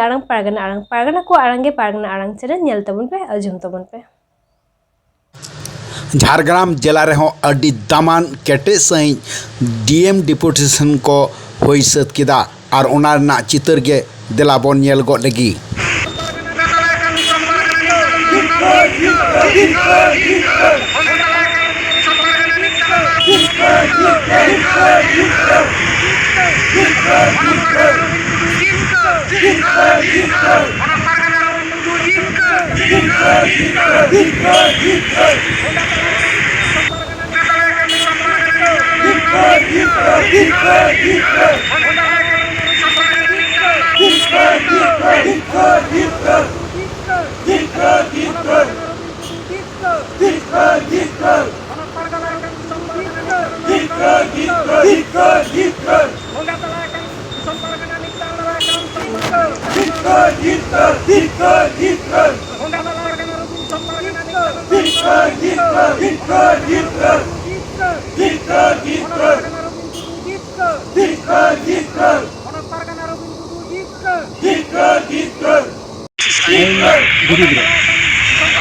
arang pargana ko arange pargana arang channel nyel tabun pe ajum tabun pe Jhargram जिला रेहों अड्डी दामान केटे सही DM deputation को होई सत किदा और ओना ना चितर के दिलाबोन नेल गो लगी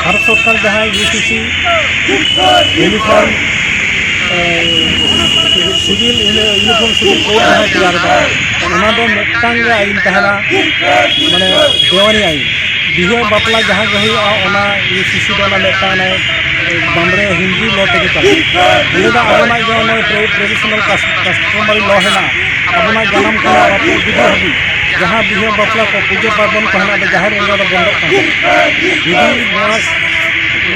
भारत सरकार जहाँ UCC uniform civil uniform civil code जहाँ तैयार आईन तहना माने देवानी आईन बिहे बापला जहाँ यूसीसी बामरे हिंदी लॉ तक चलना ट्रेडिशनल कस्टमरी लॉ है अपना जन्म विधि हबी जहाँ बिहे बापला को पूजा पार्बन कहना जहाँ बंद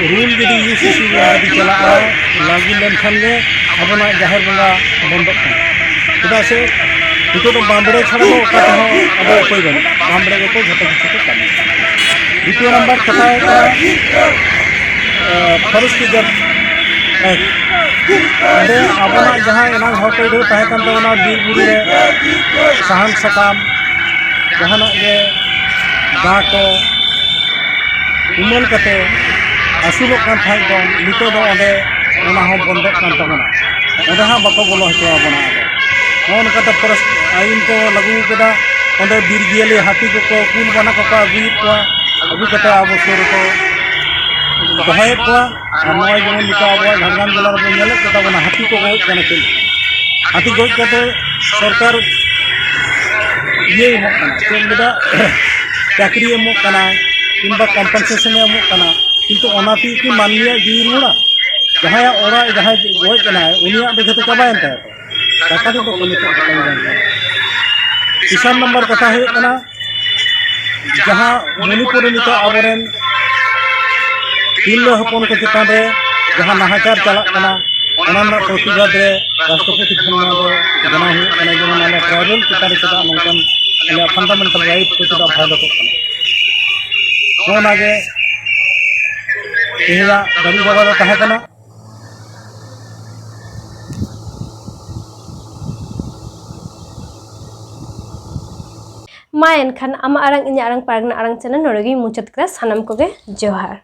रूल जी यूसीसी चला लागी लेनखान अपना जहर बंगा बंद चेदा से नितो तो बामड़े छाड़ा अब उपाय बन बामड़े को जो किसी द्वितीय नम्बर कथा फॉरेस्ट रिजर्व अपना जहाँ एना हक बीर बुरे साहन सकाम जहाना दा को उमल कते आसुलों नित बंद बंद बाको बोलो हचुआबना नौकाते फॉरेस्ट आईन को लागू कदा बीर जियाली हाथी को कुल बना को अगू कते अब सुर को दहाय नई जेमन नित अब झारग्राम जिला बना हाथी को गज हाथी गज करते सरकार ये चाकरी किंबा कम्पनसेशन किंतु कि मानवीय जीवी रुड़ा जहाँ ओरा जहाँ गजना उनिया जो चाबायन टाका तो तीसरा नंबर कथा जहाँ मणिपुर नित आबरेन तिरला हपन को चितान जहाँ नाहाचार चलना प्रतिबाद राष्ट्रपति जना जेमन ट्राइबल चितान चला नौकन फंडामेंटल राइट को चला भागत नागे तेहरा दाबी बाबा तहकना मा एनखान आमा आरंग इन्या आरंग पारगना आरंग चैनल नोरगी मुचाद करा सानाम कोगे जोहार।